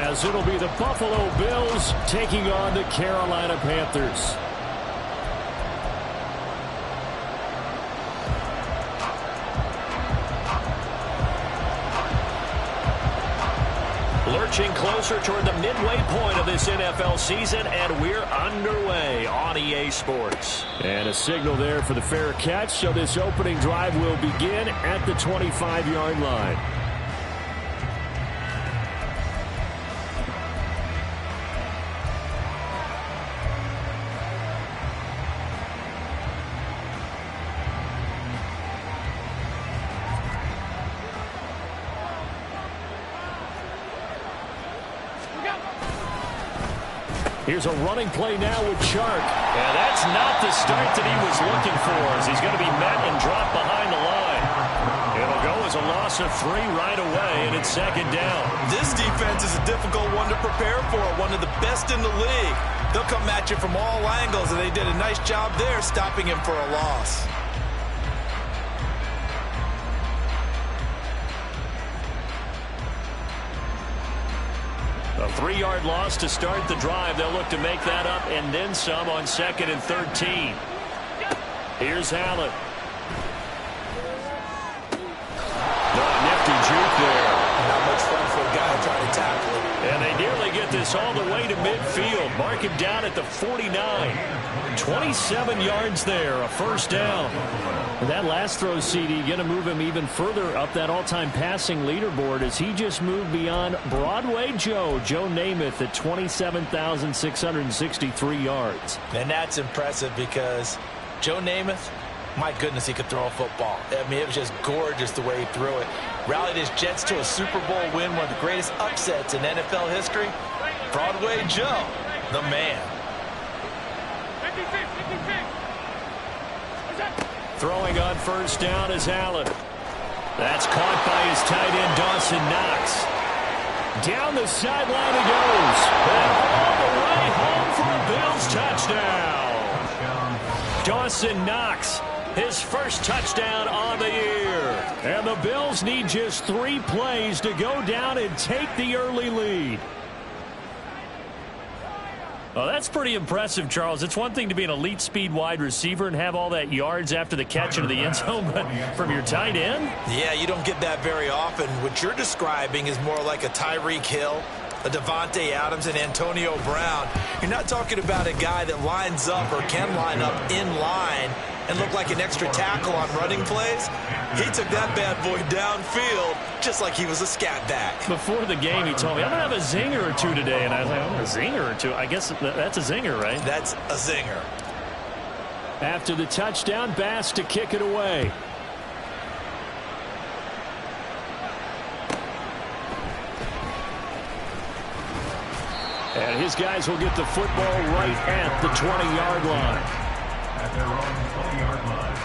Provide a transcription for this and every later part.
as it'll be the Buffalo Bills taking on the Carolina Panthers. Lurching closer toward the midway point of this NFL season, and we're underway on EA Sports. And a signal there for the fair catch, so this opening drive will begin at the 25-yard line. Here's a running play now with Chark. And that's not the start that he was looking for, as he's going to be met and dropped behind the line. It'll go as a loss of 3 right away, and it's second down. This defense is a difficult one to prepare for, one of the best in the league. They'll come at you from all angles, and they did a nice job there stopping him for a loss. A 3-yard loss to start the drive. They'll look to make that up and then some on 2nd and 13. Here's Allen. Nifty juke there. Not much fun for a guy trying to tackle him. And they nearly get this all the way to midfield. Mark him down at the 49. 27 yards there, a first down. And that last throw, CD, going to move him even further up that all-time passing leaderboard as he just moved beyond Broadway Joe Namath at 27,663 yards. And that's impressive because Joe Namath, my goodness, he could throw a football. I mean, it was just gorgeous the way he threw it. Rallied his Jets to a Super Bowl win, one of the greatest upsets in NFL history. Broadway Joe, the man. Throwing on first down is Allen. That's caught by his tight end, Dawson Knox. Down the sideline he goes. And all the way home for a Bills touchdown. Dawson Knox, his first touchdown on the year. And the Bills need just 3 plays to go down and take the early lead. Well, that's pretty impressive, Charles. It's one thing to be an elite speed wide receiver and have all that yards after the catch into the end zone, but from your tight end? Yeah, you don't get that very often. What you're describing is more like a Tyreek Hill, a Devontae Adams, and Antonio Brown. You're not talking about a guy that lines up or can line up in line and look like an extra tackle on running plays. He took that bad boy downfield just like he was a scat back. Before the game, he told me, I'm going to have a zinger or 2 today. And I was like, a zinger or 2? I guess that's a zinger, right? That's a zinger. After the touchdown, Bass to kick it away. And his guys will get the football right at the 20-yard line. At their own 20-yard line.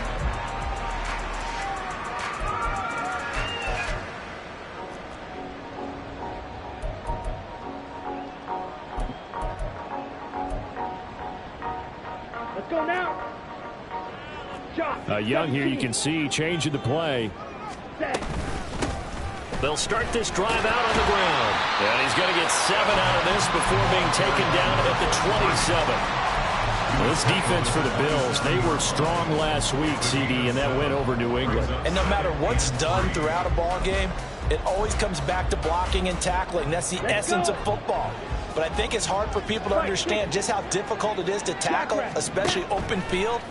Let's go now. Young here, you can see, changing the play. They'll start this drive out on the ground. And he's going to get 7 out of this before being taken down at the 27. Well, this defense for the Bills, they were strong last week, CD, and that went over New England. And no matter what's done throughout a ball game, it always comes back to blocking and tackling. That's the essence of football. But I think it's hard for people to understand just how difficult it is to tackle, especially open field.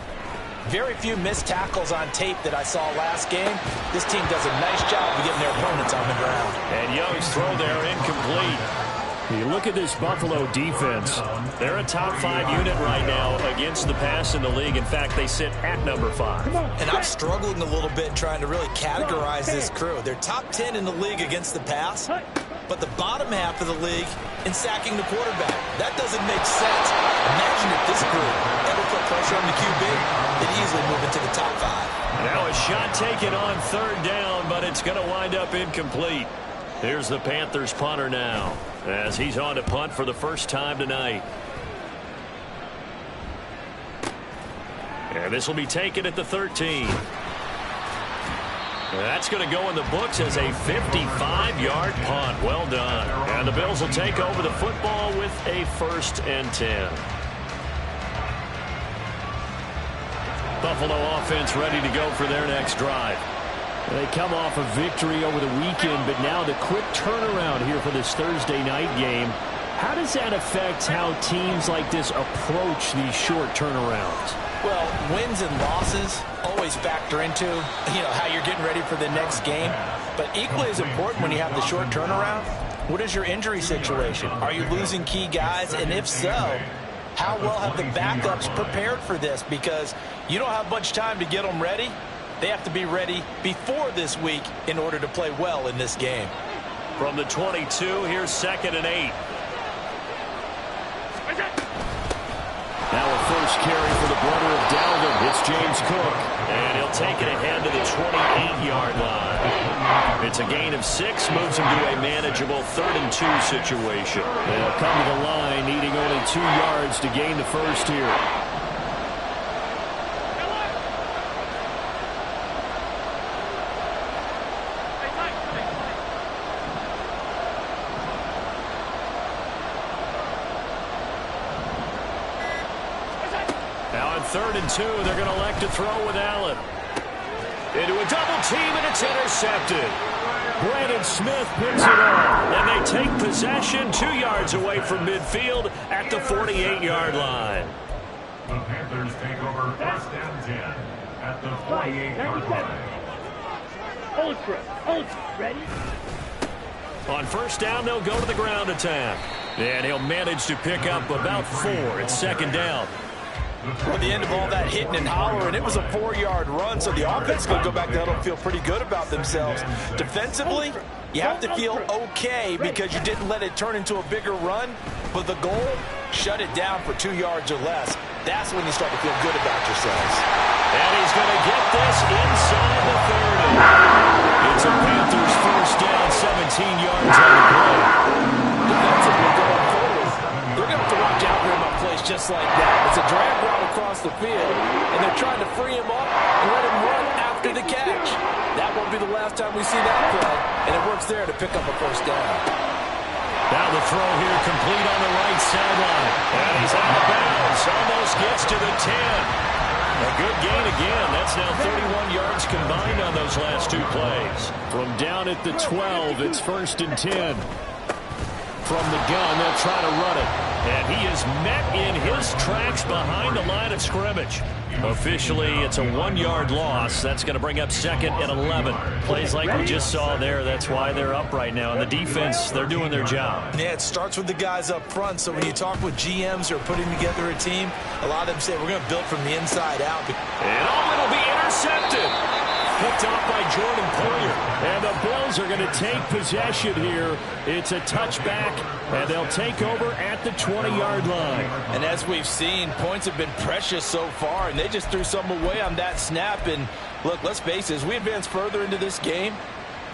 Very few missed tackles on tape that I saw last game. This team does a nice job of getting their opponents on the ground. And Young's throw there incomplete. You look at this Buffalo defense. They're a top 5 unit right now against the pass in the league. In fact, they sit at number 5. And I'm struggling a little bit trying to really categorize this crew. They're top 10 in the league against the pass, but the bottom half of the league in sacking the quarterback. That doesn't make sense. Imagine if this group ever put pressure on the QB, they'd easily move into the top 5. Now a shot taken on 3rd down, but it's going to wind up incomplete. Here's the Panthers punter now, as he's on to punt for the first time tonight. And this will be taken at the 13. That's going to go in the books as a 55-yard punt. Well done. And the Bills will take over the football with a 1st and 10. Buffalo offense ready to go for their next drive. They come off a victory over the weekend, but now the quick turnaround here for this Thursday night game. How does that affect how teams like this approach these short turnarounds? Well, wins and losses always factor into, how you're getting ready for the next game. But equally as important when you have the short turnaround, what is your injury situation? Are you losing key guys? And if so, how well have the backups prepared for this? Because you don't have much time to get them ready. They have to be ready before this week in order to play well in this game. From the 22, here's 2nd and 8. Now a first carry for the brother of Dalvin. It's James Cook. And he'll take it ahead to the 28-yard line. It's a gain of 6, moves him to a manageable 3rd and 2 situation. They'll come to the line, needing only 2 yards to gain the first here. Now on 3rd and 2, they're going to elect to throw with Allen. Into a double team, and it's intercepted. Brandon Smith picks it up, and they take possession 2 yards away from midfield at the 48-yard line. The Panthers take over 1st and 10 at the 48-yard line. Hold, ready? On 1st down, they'll go to the ground attack. And he'll manage to pick up about 4. It's 2nd down. At the end of all that hitting and hollering, it was a 4-yard run, so the offense is going to go back to huddle and feel pretty good about themselves. Defensively, you have to feel okay because you didn't let it turn into a bigger run, but the goal, shut it down for 2 yards or less. That's when you start to feel good about yourselves. And he's going to get this inside the 30. It's a Panthers 1st down, 17 yards on the play. Defensively going forward, they're going to have to watch out for him on plays just like that. It's a drag route across the field, and they're trying to free him up and let him run after the catch. That won't be the last time we see that play, and it works there to pick up a 1st down. Now the throw here complete on the right sideline. And he's out of bounds. Almost gets to the 10. A good gain again. That's now 31 yards combined on those last 2 plays. From down at the 12, it's 1st and 10. From the gun, they'll try to run it. And he is met in his tracks behind the line of scrimmage. Officially, it's a 1-yard loss. That's going to bring up 2nd and 11. Plays like we just saw there, that's why they're up right now. And the defense, they're doing their job. Yeah, it starts with the guys up front. So when you talk with GMs who are putting together a team, a lot of them say we're going to build from the inside out. And it'll be intercepted. Picked off by Jordan Poyer. And the Bills are going to take possession here. It's a touchback, and they'll take over at the 20-yard line. And as we've seen, points have been precious so far, and they just threw some away on that snap. And look, let's face it, as we advance further into this game,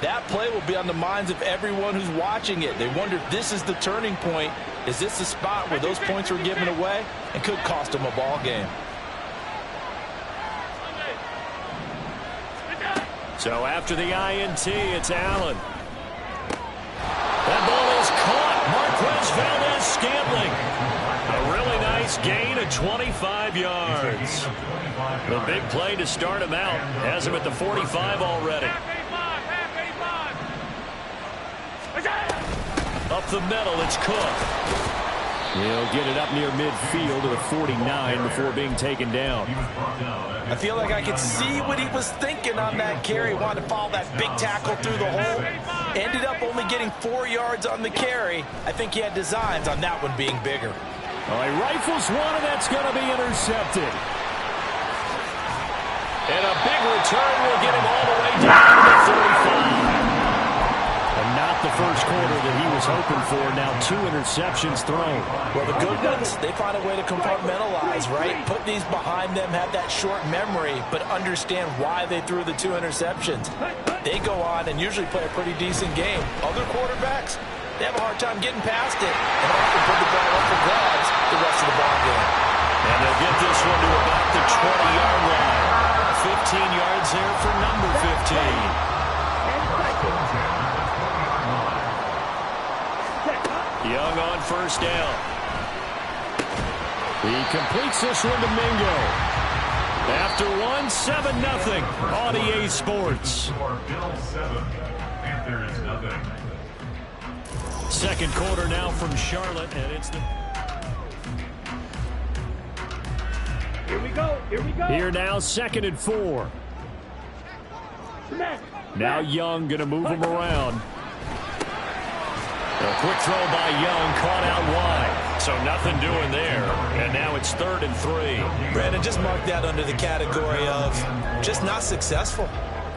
that play will be on the minds of everyone who's watching it. They wonder if this is the turning point. Is this the spot where those points were given away and could cost them a ball game? So after the INT, it's Allen. That ball is caught. Marquez Valdes-Scantling. A really nice gain of 25 yards. The big play to start him out. Has him at the 45 already. Up the middle, it's Cook. He'll get it up near midfield to the 49 before being taken down. I feel like I could see what he was thinking on that carry. Wanted to follow that big tackle through the hole. Ended up only getting 4 yards on the carry. I think he had designs on that one being bigger. Well, he rifles one, and that's going to be intercepted. And a big return will get him all the way down to the 35. And not the first quarter that he was hoping for. Now 2 interceptions thrown. Well, the good ones, they find a way to compartmentalize, right? Put these behind them, have that short memory, but understand why they threw the 2 interceptions. They go on and usually play a pretty decent game. Other quarterbacks, they have a hard time getting past it and often put the ball up for grabs the rest of the ball game. And they'll get this one to about the 20-yard line. 15 yards there for number 15. Young on first down. He completes this one to Mingo. After one, 7-0 on EA Sports. Bills 7, Panthers nothing. Second quarter now from Charlotte, and it's the... Here we go. Here we go. Here now, 2nd and 4. Now Young going to move him around. A quick throw by Young, caught out wide. So nothing doing there. And now it's 3rd and 3. Brandon, just mark that under the category of just not successful.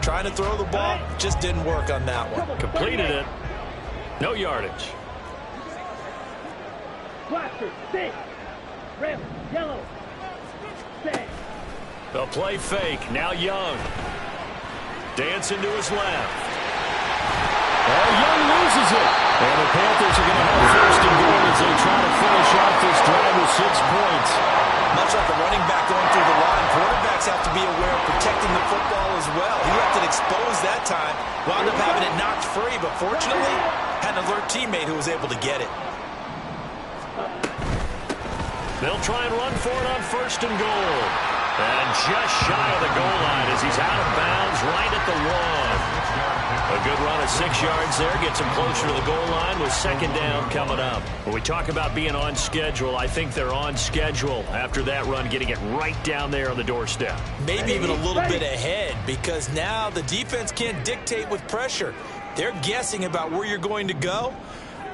Trying to throw the ball, just didn't work on that one. Completed it. No yardage. Blaster, stick. Red, yellow. Stay. The play fake. Now Young. Dancing to his left. Oh, Young loses it. And the Panthers are going to have 1st and goal as they try to finish off this drive with 6 points. Much like a running back going through the line, quarterbacks have to be aware of protecting the football as well. He left it exposed that time, wound up having it knocked free, but fortunately had an alert teammate who was able to get it. They'll try and run for it on 1st and goal. And just shy of the goal line as he's out of bounds right at the 1. A good run of 6 yards there gets him closer to the goal line with 2nd down coming up. When we talk about being on schedule, I think they're on schedule after that run, getting it right down there on the doorstep. Maybe even a little bit ahead, because now the defense can't dictate with pressure. They're guessing about where you're going to go.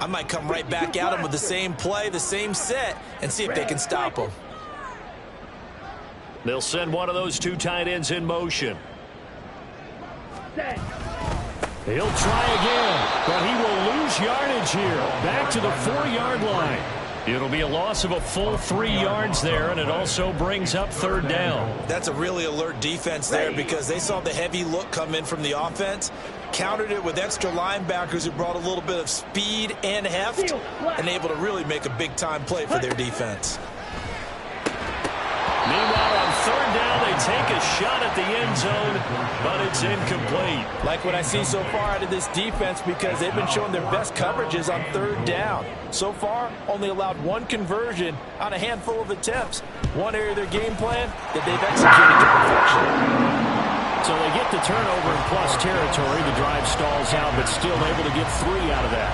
I might come right back at them with the same play, the same set, and see if they can stop them. They'll send one of those 2 tight ends in motion. He'll try again, but he will lose yardage here. Back to the 4-yard line. It'll be a loss of a full 3 yards there, and it also brings up 3rd down. That's a really alert defense there because they saw the heavy look come in from the offense, countered it with extra linebackers who brought a little bit of speed and heft, and able to really make a big-time play for their defense. Meanwhile, on 3rd down, they take a shot at the end zone, but it's incomplete. Like what I see so far out of this defense because they've been showing their best coverages on 3rd down. So far, only allowed 1 conversion on a handful of attempts. One area of their game plan that they've executed to perfection. So they get the turnover in plus territory. The drive stalls out, but still able to get 3 out of that.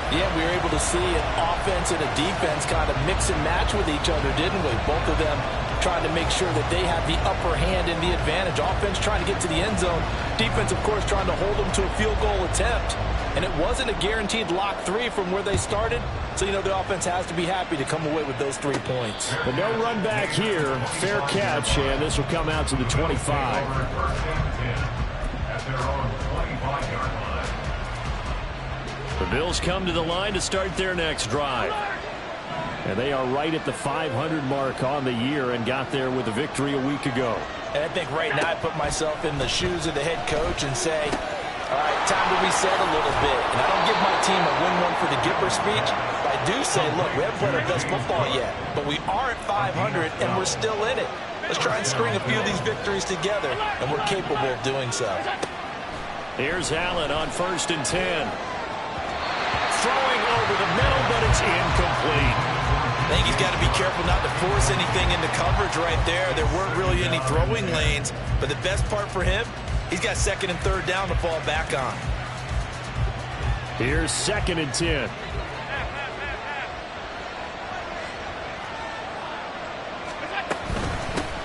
Yeah, we were able to see an offense and a defense kind of mix and match with each other, didn't we? Both of them trying to make sure that they have the upper hand and the advantage. Offense trying to get to the end zone. Defense, of course, trying to hold them to a field goal attempt. And it wasn't a guaranteed lock 3 from where they started. So, you know, the offense has to be happy to come away with those 3 points. But no run back here. Fair catch, and this will come out to the 25. First and 10 at their own 25-yard line. The Bills come to the line to start their next drive. And they are right at the 500 mark on the year and got there with a victory a week ago. And I think right now I put myself in the shoes of the head coach and say, all right, time to reset a little bit. And I don't give my team a win one for the Gipper speech. But I do say, look, we haven't played our best football yet. But we are at 500 and we're still in it. Let's try and string a few of these victories together. And we're capable of doing so. Here's Allen on 1st and 10. Throwing over the middle, but it's incomplete. I think he's got to be careful not to force anything into coverage right there. There weren't really any throwing lanes. But the best part for him, he's got 2nd and 3rd down to fall back on. Here's 2nd and 10.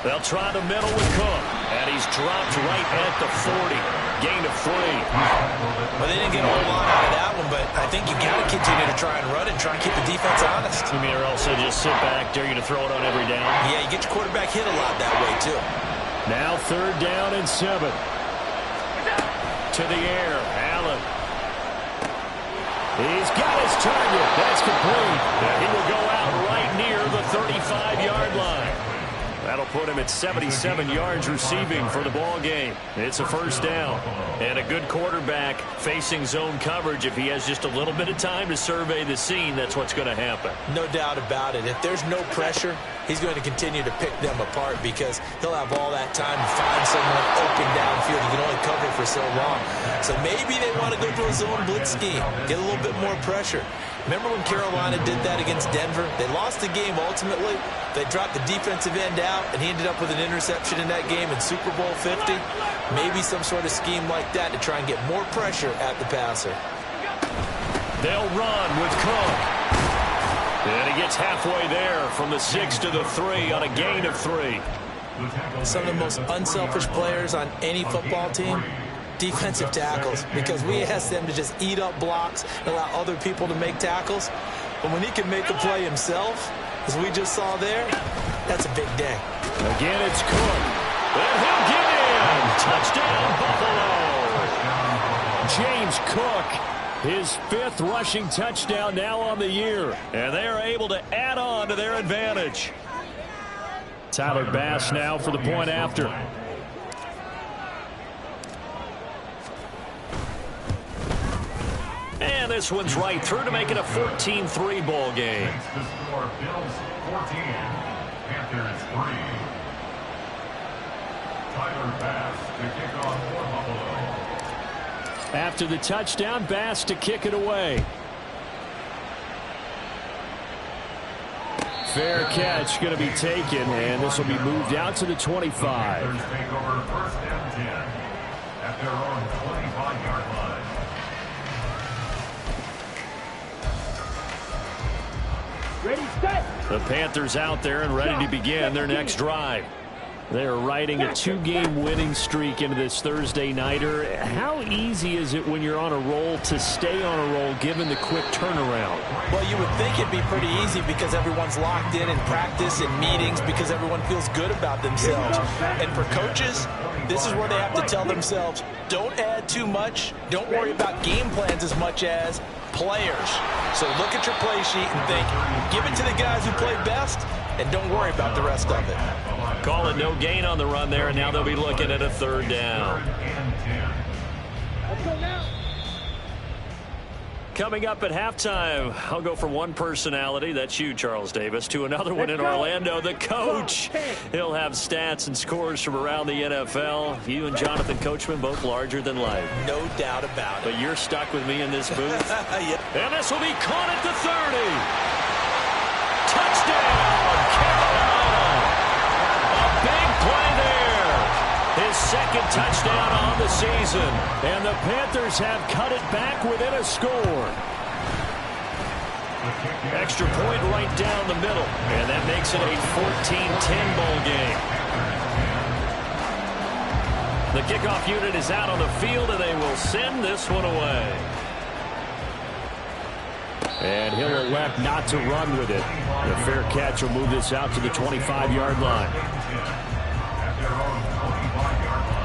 They'll try the middle with Cook. And he's dropped right at the 40. Gain of 3. Well, they didn't get a whole lot out of that one, but I think you got to continue to try and run and try and keep the defense honest. You mean or else they just sit back, dare you to throw it on every down? Yeah, you get your quarterback hit a lot that way, too. Now 3rd down and 7. To the air, Allen. He's got his target. That's complete. And he will go out right near the 35-yard line. That'll put him at 77 yards receiving for the ball game. It's a first down. And a good quarterback facing zone coverage. If he has just a little bit of time to survey the scene, that's what's going to happen. No doubt about it. If there's no pressure, he's going to continue to pick them apart because he'll have all that time to find someone open downfield. He can only cover for so long. So maybe they want to go to a zone blitz scheme, get a little bit more pressure. Remember when Carolina did that against Denver? They lost the game ultimately. They dropped the defensive end out, and he ended up with an interception in that game in Super Bowl 50. Maybe some sort of scheme like that to try and get more pressure at the passer. They'll run with Cook. And he gets halfway there from the 6 to the 3 on a gain of 3. Some of the most unselfish players on any football team, defensive tackles, because we ask them to just eat up blocks and allow other people to make tackles. But when he can make a play himself, as we just saw there, that's a big day. Again, it's Cook. And he'll get in. Touchdown, Buffalo. James Cook, his 5th rushing touchdown now on the year. And they are able to add on to their advantage. Tyler Bass now for the point after. And this one's right through to make it a 14-3 ball game. Makes the score Bills 14, Panthers 3. Tyler Bass to kick off for Buffalo. After the touchdown, Bass to kick it away. Fair catch going to be taken, and this will be moved out to the 25. Panthers take over first and 10 at their own 25-yard line. Ready, set. The Panthers out there and ready to begin their next drive. They're riding a 2-game winning streak into this Thursday nighter. How easy is it when you're on a roll to stay on a roll given the quick turnaround? Well, you would think it'd be pretty easy because everyone's locked in practice and meetings because everyone feels good about themselves. And for coaches, this is where they have to tell themselves, don't add too much, don't worry about game plans as much as players. So look at your play sheet and think, give it to the guys who play best and don't worry about the rest of it. Call it no gain on the run there, and now they'll be looking at a 3rd down. Let's go now. Coming up at halftime, I'll go from one personality, that's you, Charles Davis, to another one in Orlando, the coach. He'll have stats and scores from around the NFL. You and Jonathan Coachman both larger than life. No doubt about it. But you're stuck with me in this booth. Yeah. And this will be caught at the 30. Touchdown, Carolina. A big play there. His 2nd touchdown on the season. And the Panthers have cut it back within a score. Extra point right down the middle. And that makes it a 14-10 ball game. The kickoff unit is out on the field, and they will send this one away. And he'll elect not to run with it. The fair catch will move this out to the 25-yard line. At their own 25-yard line.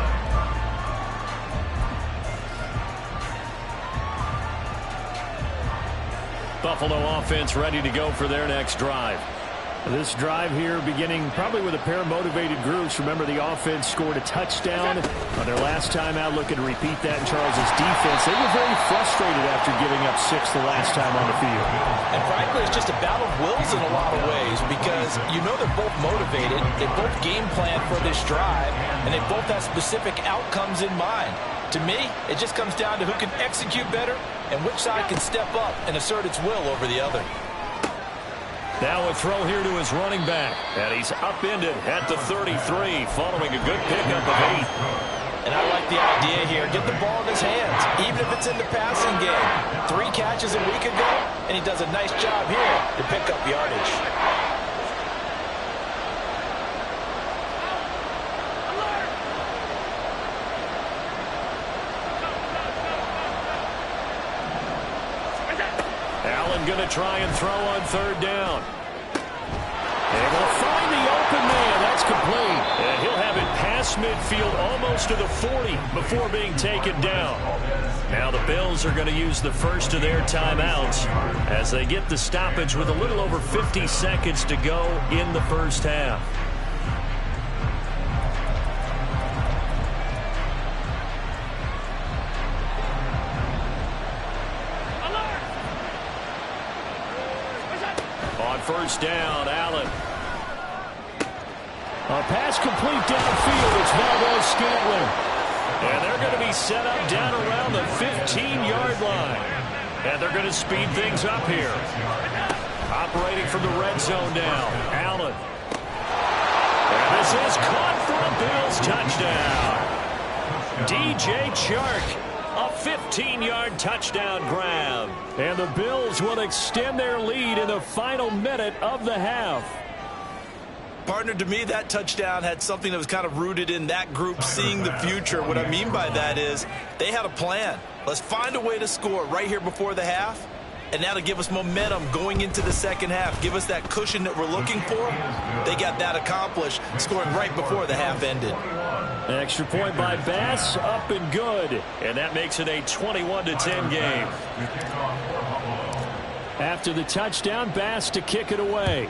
Buffalo offense ready to go for their next drive. This drive here beginning probably with a pair of motivated groups. Remember, the offense scored a touchdown on their last time out. Looking to repeat that in Charles's defense. They were very frustrated after giving up 6 the last time on the field. And frankly, it's just a battle of wills in a lot of ways because you know they're both motivated. They both game plan for this drive, and they both have specific outcomes in mind. To me, it just comes down to who can execute better and which side can step up and assert its will over the other. Now a throw here to his running back. And he's upended at the 33 following a good pickup of 8. And I like the idea here. Get the ball in his hands, even if it's in the passing game. 3 catches a week ago, and he does a nice job here to pick up yardage. Allen going to try and throw on 3rd down. Able to find the open man. That's complete. And he'll have it past midfield almost to the 40 before being taken down. Now the Bills are going to use the first of their timeouts as they get the stoppage with a little over 50 seconds to go in the first half. on first down. Allen. A pass complete downfield. It's Valdes-Scantling. And they're going to be set up down around the 15-yard line. And they're going to speed things up here. Operating from the red zone now. Allen. And this is caught for a Bills touchdown. DJ Chark. A 15-yard touchdown grab. And the Bills will extend their lead in the final minute of the half. Partner, to me, that touchdown had something that was kind of rooted in that group seeing the future. What I mean by that is they had a plan. Let's find a way to score right here before the half, and that'll give us momentum going into the second half, give us that cushion that we're looking for. They got that accomplished, scoring right before the half ended. An extra point by Bass, up and good. And that makes it a 21-10 game. After the touchdown, Bass to kick it away.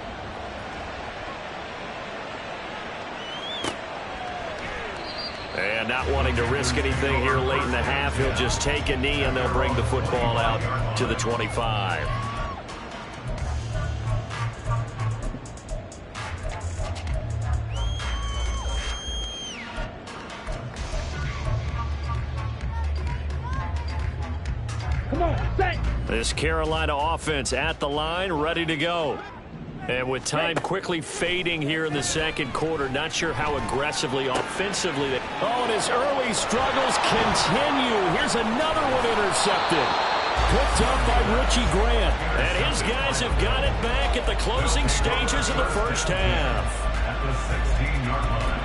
And not wanting to risk anything here late in the half, he'll just take a knee and they'll bring the football out to the 25. Come on, set. This Carolina offense at the line, ready to go. And with time quickly fading here in the second quarter, not sure how aggressively, offensively. Oh, and his early struggles continue. Here's another one intercepted. Picked up by Richie Grant. And his guys have got it back at the closing stages of the first half. At the 16-yard line.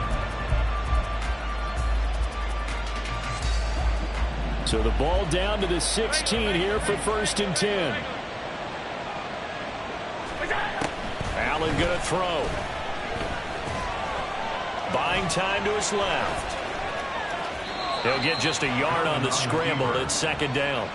So the ball down to the 16 here for 1st and 10. Allen going to throw. Buying time to his left. He'll get just a yard on the scramble. It's 2nd down.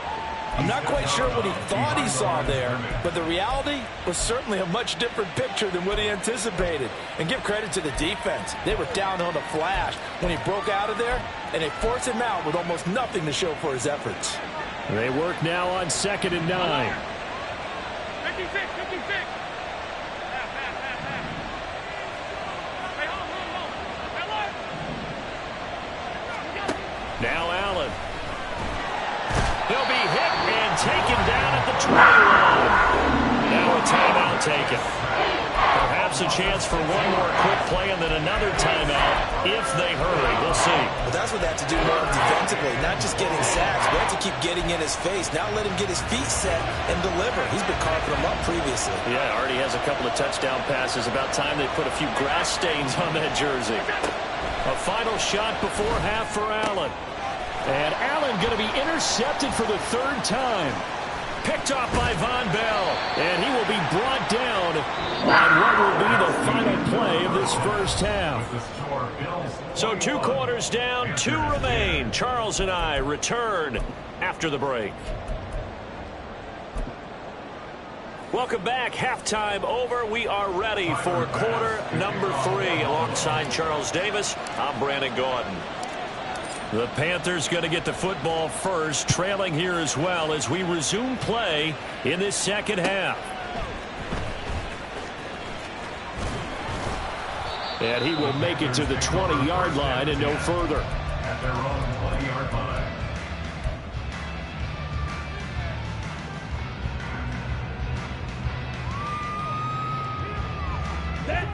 I'm not quite sure what he thought he saw there, but the reality was certainly a much different picture than what he anticipated. And give credit to the defense. They were down on the flash when he broke out of there, and they forced him out with almost nothing to show for his efforts. They work now on 2nd and 9. 56, 56. Now Allen. He'll be hit and taken down at the 20 line. Now a timeout taken. Perhaps a chance for one more quick play and then another timeout if they hurry. We'll see. But that's what they have to do more defensively, not just getting sacks, but have to keep getting in his face. Now let him get his feet set and deliver. He's been carving them up previously. Yeah, already has a couple of touchdown passes. About time they put a few grass stains on that jersey. A final shot before half for Allen. And Allen going to be intercepted for the 3rd time. Picked off by Von Bell. And he will be brought down on what will be the final play of this first half. So 2 quarters down, 2 remain. Charles and I return after the break. Welcome back. Halftime over. We are ready for quarter number 3. Alongside Charles Davis, I'm Brandon Gaudin. The Panthers going to get the football first, trailing here as well as we resume play in this second half. And he will make it to the 20-yard line and no further. At their own 20-yard line.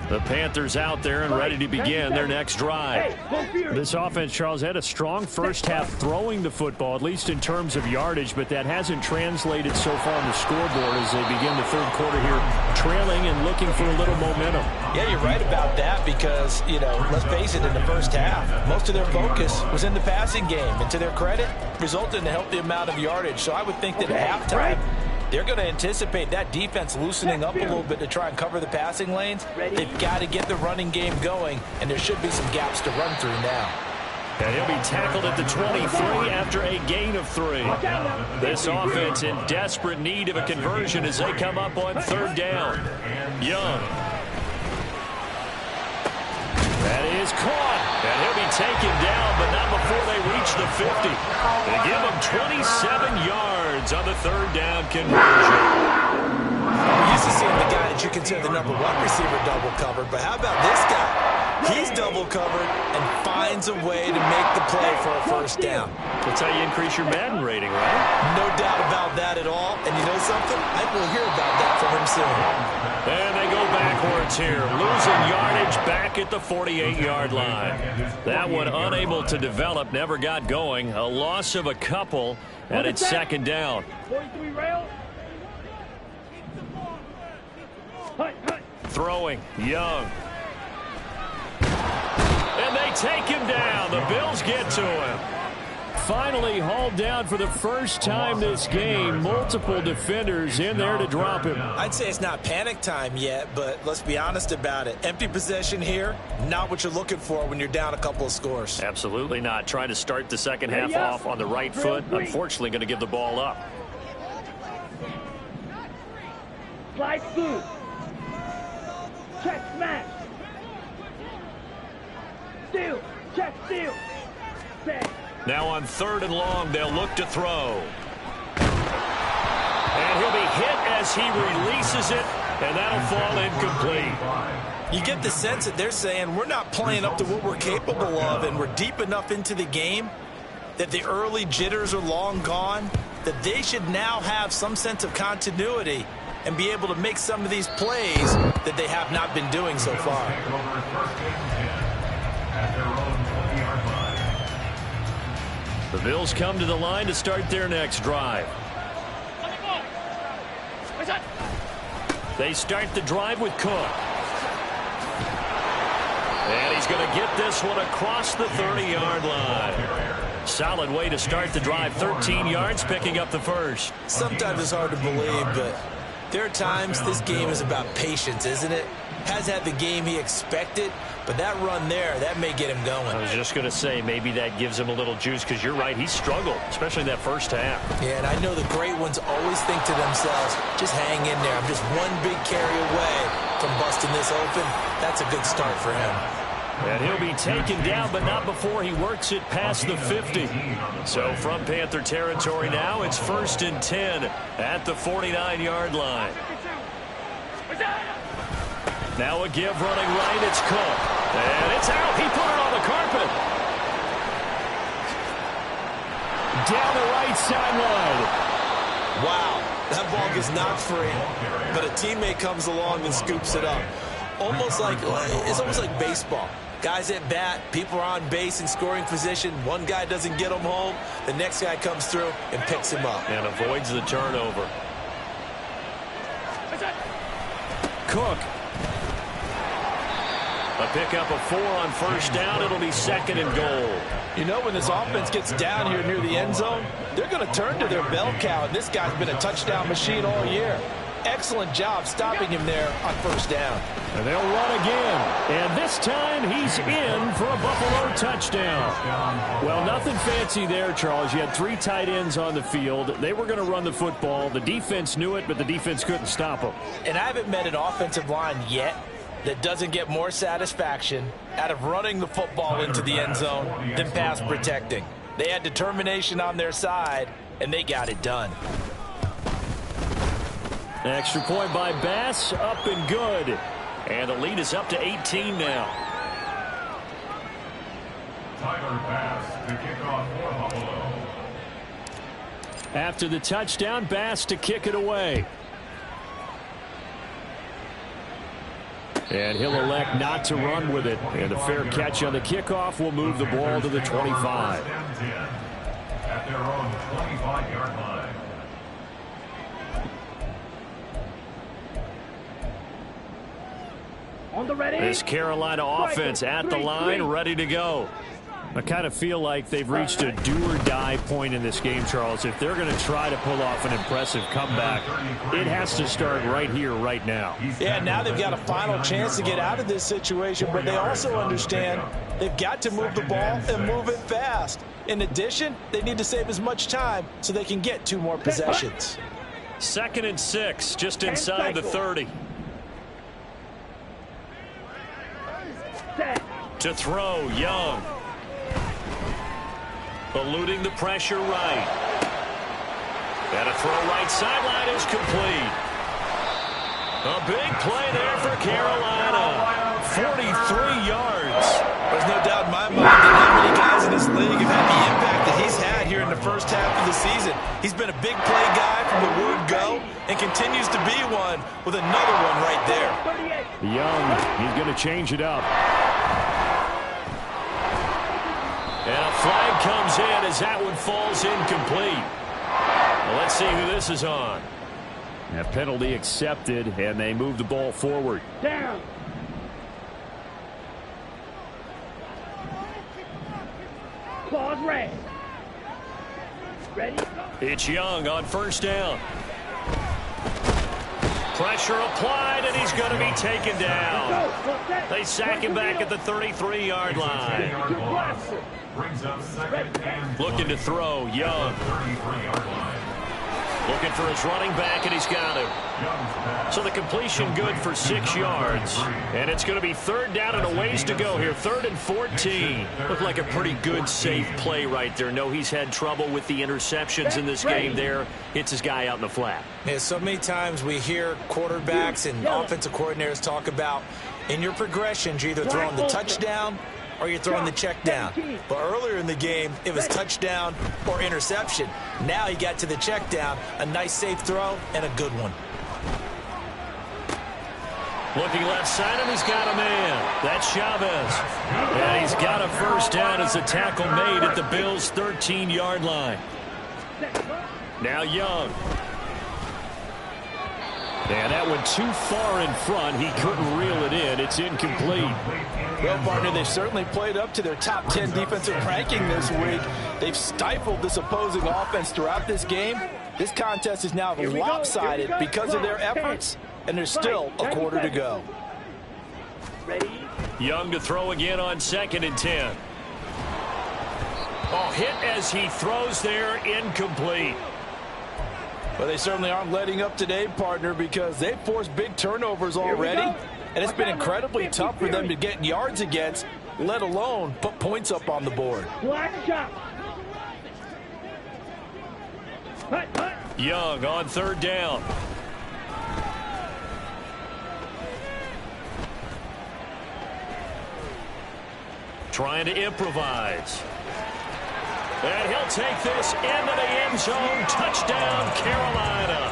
The Panthers out there and ready to begin their next drive. This offense, Charles, had a strong first half throwing the football, at least in terms of yardage, but that hasn't translated so far on the scoreboard as they begin the 3rd quarter here, trailing and looking for a little momentum. Yeah, you're right about that because, you know, let's face it, in the first half, most of their focus was in the passing game. And to their credit, resulted in a healthy amount of yardage. So I would think that at halftime, they're going to anticipate that defense loosening up a little bit to try and cover the passing lanes. They've got to get the running game going, and there should be some gaps to run through now. And he'll be tackled at the 23 after a gain of 3. This offense in desperate need of a conversion as they come up on 3rd down. Young. That is caught. And he'll be taken down, but not before they reach the 50. They give him 27 yards on the 3rd down conversion. We're used to seeing the guy that you can consider the #1 receiver double covered, but how about this guy? He's double covered and finds a way to make the play for a first down. That's how you increase your Madden rating, right? No doubt about that at all. And you know something? I will hear about that from him soon. And they go backwards here, losing yardage back at the 48-yard line. That one unable to develop, never got going. A loss of a couple, and it's second down. 43 rail. Throwing, Young. And they take him down. The Bills get to him. Finally hauled down for the first time this game. Multiple defenders in there to drop him. I'd say it's not panic time yet, but let's be honest about it. Empty possession here, not what you're looking for when you're down a couple of scores. Absolutely not. Trying to start the second half off on the right foot. Unfortunately, going to give the ball up. Slide through. Check smash. Steal. Check steal. Set. Now on 3rd and long, they'll look to throw. And he'll be hit as he releases it, and that'll fall incomplete. You get the sense that they're saying we're not playing up to what we're capable of, and we're deep enough into the game that the early jitters are long gone, that they should now have some sense of continuity and be able to make some of these plays that they have not been doing so far. The Bills come to the line to start their next drive. They start the drive with Cook. And he's going to get this one across the 30-yard line. Solid way to start the drive. 13 yards, picking up the first. Sometimes it's hard to believe, but there are times this game is about patience, isn't it? Has had the game he expected, but that run there, that may get him going. I was just going to say, maybe that gives him a little juice, because you're right, he struggled, especially in that first half. Yeah, and I know the great ones always think to themselves, just hang in there. I'm just one big carry away from busting this open. That's a good start for him. And he'll be taken down, but not before he works it past the 50. So from Panther territory now, it's 1st and 10 at the 49-yard line. Now a give running right, it's Cook. And it's out. He put it on the carpet. Down the right sideline. Wow, that ball gets knocked free, but a teammate comes along and scoops it up. It's almost like baseball. Guys at bat, people are on base in scoring position. One guy doesn't get him home. The next guy comes through and picks him up. And avoids the turnover. Cook. A pickup of 4 on first down. It'll be 2nd and goal. You know, when this offense gets down here near the end zone, they're going to turn to their bell cow, and this guy's been a touchdown machine all year. Excellent job stopping him there on first down. And they'll run again. And this time he's in for a Buffalo touchdown. Well, nothing fancy there, Charles. You had 3 tight ends on the field. They were going to run the football. The defense knew it, but the defense couldn't stop them. And I haven't met an offensive line yet that doesn't get more satisfaction out of running the football into the end zone than pass protecting. They had determination on their side, and they got it done. Extra point by Bass, up and good. And the lead is up to 18 now. Tyler Bass to kick off for Buffalo. After the touchdown, Bass to kick it away. And he'll elect not to run with it. And a fair catch on the kickoff will move the ball to the 25. At their own 25-yard line. On the ready. This Carolina offense at the line, ready to go. I kind of feel like they've reached a do-or-die point in this game, Charles. If they're going to try to pull off an impressive comeback, it has to start right here, right now. Yeah, now they've got a final chance to get out of this situation, but they also understand they've got to move the ball and move it fast. In addition, they need to save as much time so they can get 2 more possessions. 2nd and 6, just inside the 30. To throw, Young. Eluding the pressure right. And a throw right sideline is complete. A big play there for Carolina. 43 yards. There's no doubt in my mind that not many guys in this league have had the impact that he's had here in the first half of the season. He's been a big play guy from the word go and continues to be one with another one right there. Young, he's going to change it up. And a flag comes in as that one falls incomplete. Well, let's see who this is on. A penalty accepted, and they move the ball forward. Down. Claws red. Ready? It's Young on first down. Pressure applied, and he's going to be taken down. They sack him back at the 33-yard line. Brings up second and Looking to throw, Young. 33-yard line. Looking for his running back, and he's got him. So the completion good for 6 yards. And it's going to be third down and a ways to go here. 3rd and 14. Looked like a pretty good, safe play right there. No, he's had trouble with the interceptions in this game there. Hits his guy out in the flat. Yeah, so many times we hear quarterbacks and offensive coordinators talk about in your progressions, you're either throwing the touchdown or you're throwing the check down. But earlier in the game, it was touchdown or interception. Now he got to the check down, a nice safe throw, and a good one. Looking left side, and he's got a man. That's Chavez. And he's got a first down as a tackle made at the Bills' 13-yard line. Now Young. And that went too far in front. He couldn't reel it in. It's incomplete. Well, partner, they've certainly played up to their top 10 defensive ranking this week. They've stifled this opposing offense throughout this game. This contest is now lopsided because of their efforts, and there's still a quarter to go. Ready? Young to throw again on 2nd and 10. Oh, hit as he throws there, incomplete. Well, they certainly aren't letting up today, partner, because they've forced big turnovers already, and it's been incredibly tough for them to get yards against, let alone put points up on the board. Black shot. Hut, hut. Young on 3rd down. Trying to improvise. And he'll take this into the end zone. Touchdown, Carolina.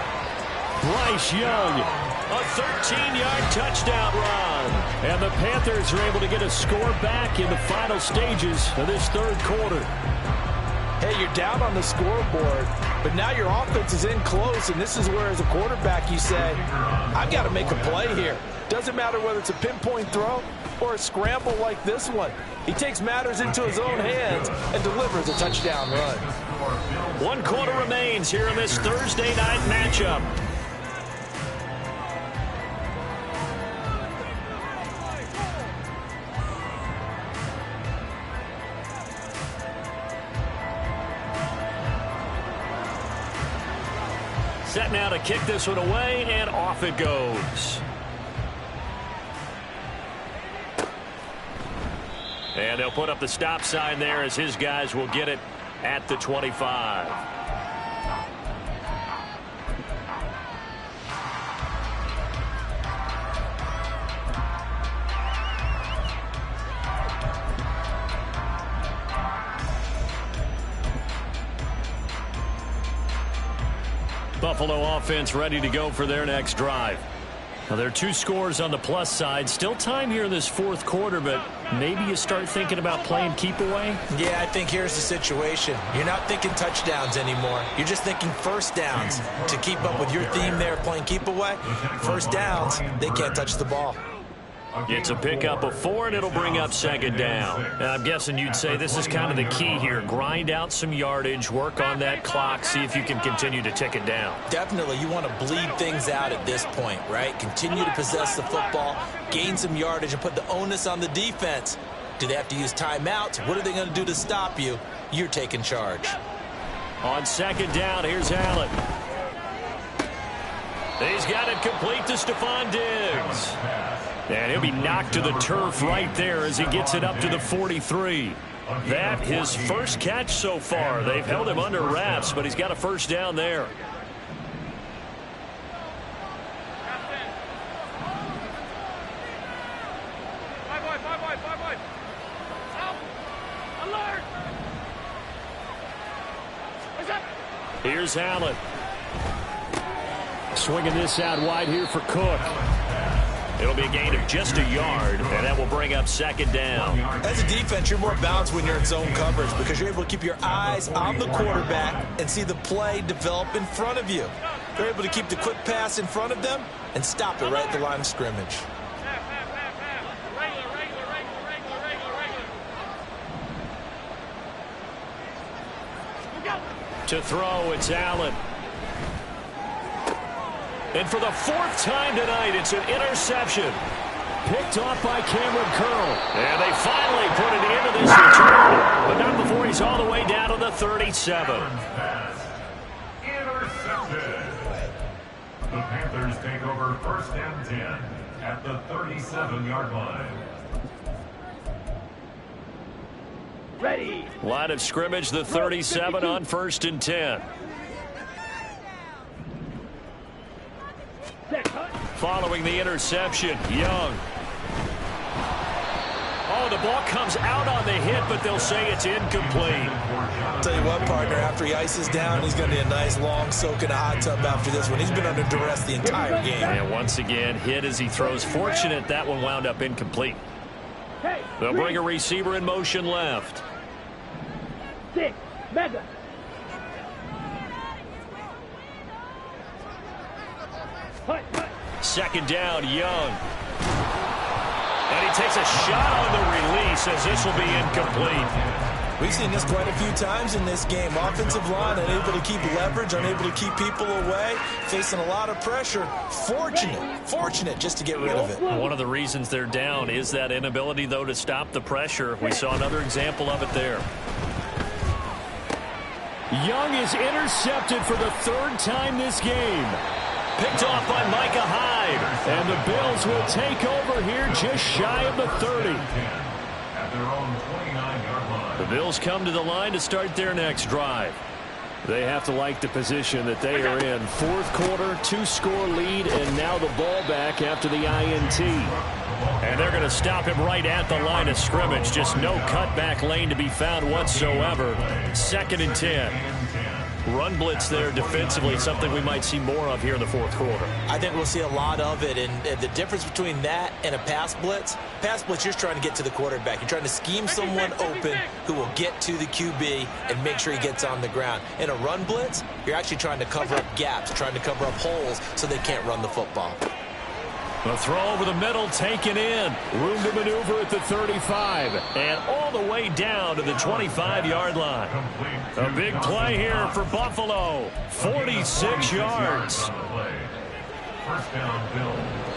Bryce Young, a 13-yard touchdown run. And the Panthers are able to get a score back in the final stages of this 3rd quarter. Hey, you're down on the scoreboard, but now your offense is in close, and this is where, as a quarterback, you say, I've got to make a play here. Doesn't matter whether it's a pinpoint throw or a scramble like this one. He takes matters into his own hands and delivers a touchdown run. 1 quarter remains here in this Thursday night matchup. Set now to kick this one away, and off it goes. And they'll put up the stop sign there as his guys will get it at the 25. Buffalo offense ready to go for their next drive. Now, there are 2 scores on the plus side. Still time here in this 4th quarter, but maybe you start thinking about playing keep away? Yeah, I think here's the situation. You're not thinking touchdowns anymore. You're just thinking first downs. To keep up with your theme there, playing keep away, first downs, they can't touch the ball. It's a pickup of 4, and it'll bring up 2nd down. And I'm guessing you'd say this is kind of the key here. Grind out some yardage, work on that clock, see if you can continue to tick it down. Definitely, you want to bleed things out at this point, right? Continue to possess the football, gain some yardage, and put the onus on the defense. Do they have to use timeouts? What are they going to do to stop you? You're taking charge. On 2nd down, here's Allen. He's got it complete to Stephon Diggs. And he'll be knocked to the turf right there as he gets it up to the 43. That his first catch so far. They've held him under wraps, but he's got a first down there. Here's Allen. Swinging this out wide here for Cook. It'll be a gain of just a yard, and that will bring up second down. As a defense, you're more balanced when you're in zone coverage because you're able to keep your eyes on the quarterback and see the play develop in front of you. They're able to keep the quick pass in front of them and stop it right at the line of scrimmage. To throw, it's Allen. And for the fourth time tonight, it's an interception. Picked off by Cameron Curl. And they finally put it into this return. But not before he's all the way down to the 37. Intercepted. The Panthers take over 1st and 10 at the 37-yard line. Ready. Line of scrimmage, the 37 on 1st and 10. Following the interception, Young. Oh, the ball comes out on the hit, but they'll say it's incomplete. I'll tell you what, partner, after he ices down, he's going to be a nice long soak in a hot tub after this one. He's been under duress the entire game. And once again, hit as he throws. Fortunate that one wound up incomplete. They'll bring a receiver in motion left. 6, mega. Second down, Young. And he takes a shot on the release as this will be incomplete. We've seen this quite a few times in this game. Offensive line unable to keep leverage, unable to keep people away, facing a lot of pressure. Fortunate just to get rid of it. One of the reasons they're down is that inability, though, to stop the pressure. We saw another example of it there. Young is intercepted for the third time this game. Picked off by Micah Hyde. And the Bills will take over here just shy of the 30. At their own 29-yard line. The Bills come to the line to start their next drive. They have to like the position that they are in. Fourth quarter, 2-score lead, and now the ball back after the INT. And they're going to stop him right at the line of scrimmage. Just no cutback lane to be found whatsoever. 2nd and 10. Run blitz there defensively, something we might see more of here in the fourth quarter. I think we'll see a lot of it, and the difference between that and a pass blitz, you're just trying to get to the quarterback. You're trying to scheme someone open who will get to the QB and make sure he gets on the ground. In a run blitz, you're actually trying to cover up gaps, trying to cover up holes so they can't run the football. The throw over the middle taken in. Room to maneuver at the 35. And all the way down to the 25-yard line. A big play here for Buffalo. 46 yards. 1st down, Bills.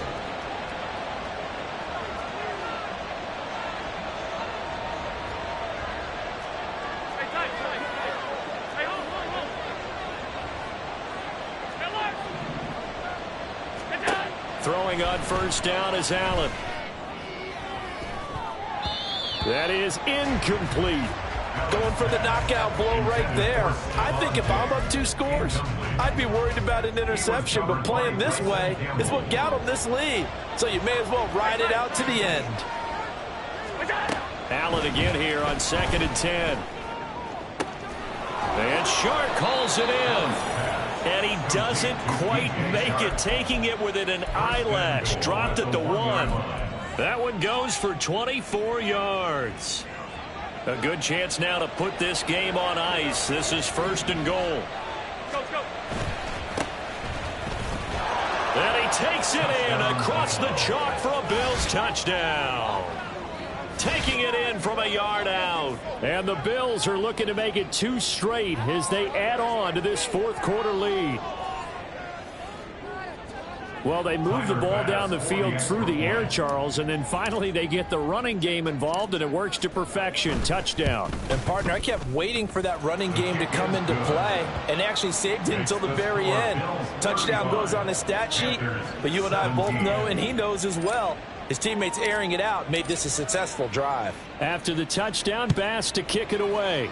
Throwing on 1st down is Allen. That is incomplete. Going for the knockout blow right there. I think if I'm up 2 scores, I'd be worried about an interception, but playing this way is what got them this lead. So you may as well ride it out to the end. Allen again here on 2nd and 10. And Shark calls it in. And he doesn't quite make it, taking it within an eyelash. Dropped it to 1. That one goes for 24 yards. A good chance now to put this game on ice. This is 1st and goal. And he takes it in across the chalk for a Bills touchdown. Taking it in from a yard out. And the Bills are looking to make it 2 straight as they add on to this fourth quarter lead. Well, they move the ball down the field through the air, Charles, and then finally they get the running game involved, and it works to perfection. Touchdown. And, partner, I kept waiting for that running game to come into play and actually saved it until the very end. Touchdown goes on his stat sheet, but you and I both know, and he knows as well, his teammates airing it out made this a successful drive. After the touchdown, Bass to kick it away.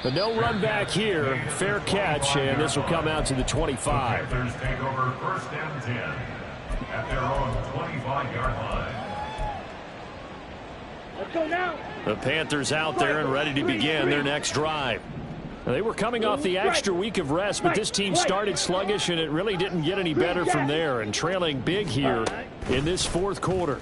But no run back here. Fair catch, and this will come out to the 25. The Panthers take over 1st and 10 at their own 25-yard line. Let's go now. The Panthers out there and ready to begin their next drive. They were coming off the extra week of rest, but this team started sluggish, and it really didn't get any better from there, and trailing big here in this fourth quarter.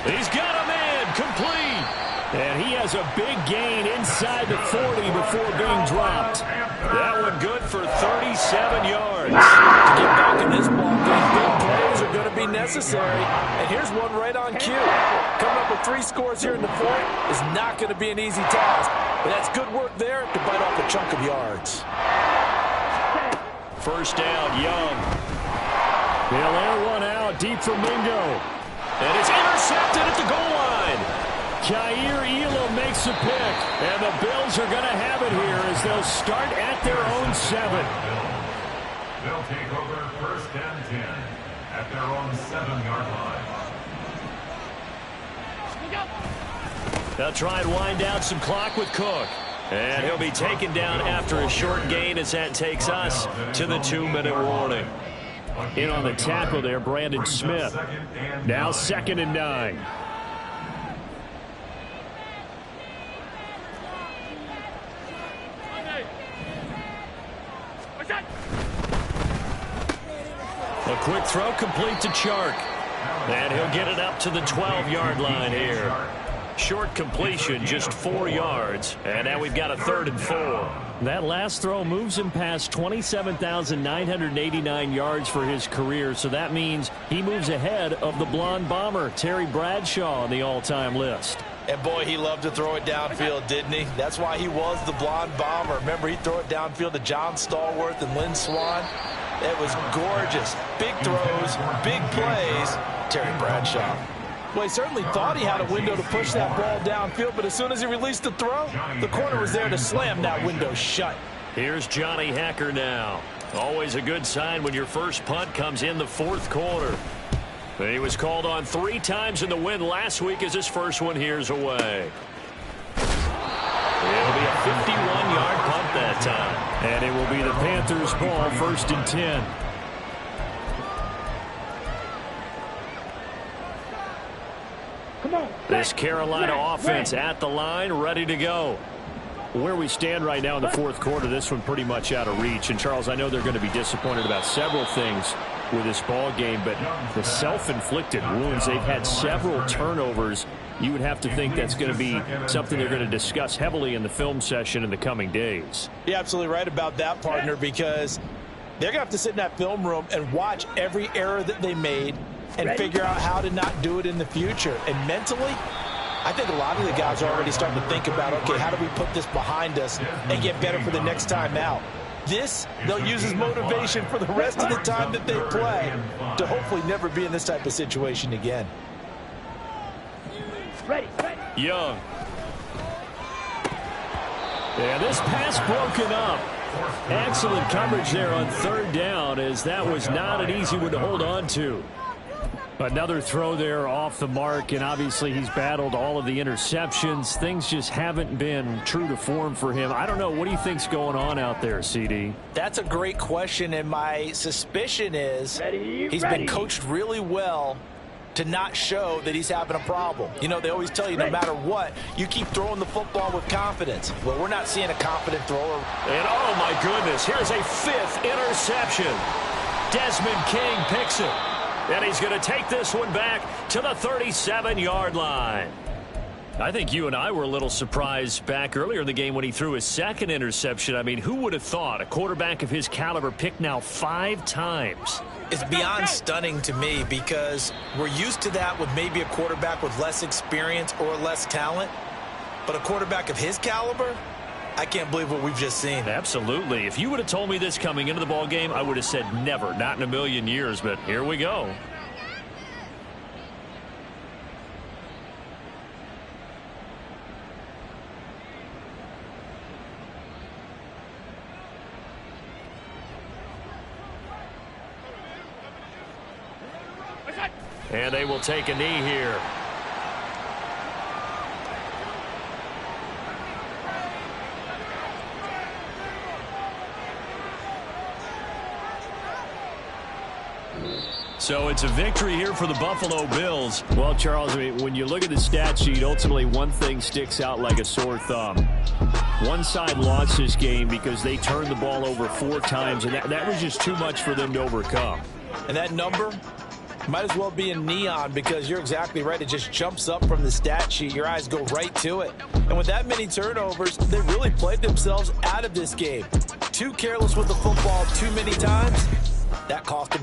He's got a man complete. And he has a big gain inside the 40 before being dropped. That one good for 37 yards. To get back in this ball game, big plays are going to be necessary. And here's one right on cue. Coming up with 3 scores here in the fourth is not going to be an easy task. But that's good work there to bite off a chunk of yards. First down, Young. He'll air one out deep from Mingo. And it's intercepted at the goal line. Kaiir Elam makes a pick, and the Bills are going to have it here as they'll start at their own 7. They'll take over first and 10 at their own 7-yard line. They'll try and wind down some clock with Cook. And he'll be taken down after a short gain as that takes us to the 2-minute warning. In on the tackle there, Brandon Smith. Now 2nd and 9. A quick throw complete to Chark. And he'll get it up to the 12-yard line here. Short completion, just 4 yards. And now we've got a 3rd and 4. That last throw moves him past 27,989 yards for his career. So that means he moves ahead of the blonde bomber, Terry Bradshaw, on the all-time list. And boy, he loved to throw it downfield, didn't he? That's why he was the blonde bomber. Remember, he'd throw it downfield to John Stallworth and Lynn Swann. It was gorgeous. Big throws, big plays. Terry Bradshaw. Well, he certainly thought he had a window to push that ball downfield, but as soon as he released the throw, the corner was there to slam that window shut. Here's Johnny Hekker now. Always a good sign when your first punt comes in the 4th quarter. He was called on 3 times in the win last week as his first one here's away. It'll be a 51-yard punt that time. And it will be the Panthers' ball, 1st and 10. This Carolina offense at the line, ready to go. Where we stand right now in the 4th quarter, this one pretty much out of reach. And, Charles, I know they're going to be disappointed about several things with this ball game, but the self-inflicted wounds, they've had several turnovers. You would have to think that's going to be something they're going to discuss heavily in the film session in the coming days. You're absolutely right about that, partner, because they're going to have to sit in that film room and watch every error that they made and figure out how to not do it in the future. And mentally, I think a lot of the guys are already starting to think about, okay, how do we put this behind us and get better for the next time out? This, they'll use as motivation for the rest of the time that they play to hopefully never be in this type of situation again. Young. Yeah, this pass broken up. Excellent coverage there on 3rd down, as that was not an easy one to hold on to. Another throw there off the mark, and obviously he's battled all of the interceptions. Things just haven't been true to form for him. I don't know. What do you think's going on out there, CD? That's a great question, and my suspicion is he's been coached really well to not show that he's having a problem. You know, they always tell you no matter what, you keep throwing the football with confidence. Well, we're not seeing a confident thrower. And, oh, my goodness, here's a 5th interception. Desmond King picks it. And he's going to take this one back to the 37-yard line. I think you and I were a little surprised back earlier in the game when he threw his 2nd interception. I mean, who would have thought a quarterback of his caliber picked now 5 times? It's beyond stunning to me because we're used to that with maybe a quarterback with less experience or less talent. But a quarterback of his caliber, I can't believe what we've just seen. Absolutely. If you would have told me this coming into the ball game, I would have said never, not in a million years. But here we go. And they will take a knee here. So it's a victory here for the Buffalo Bills. Well, Charles, I mean, when you look at the stat sheet, ultimately one thing sticks out like a sore thumb. One side lost this game because they turned the ball over 4 times, and that was just too much for them to overcome. And that number might as well be in neon, because you're exactly right. It just jumps up from the stat sheet. Your eyes go right to it. And with that many turnovers, they really played themselves out of this game. Too careless with the football too many times. That cost them.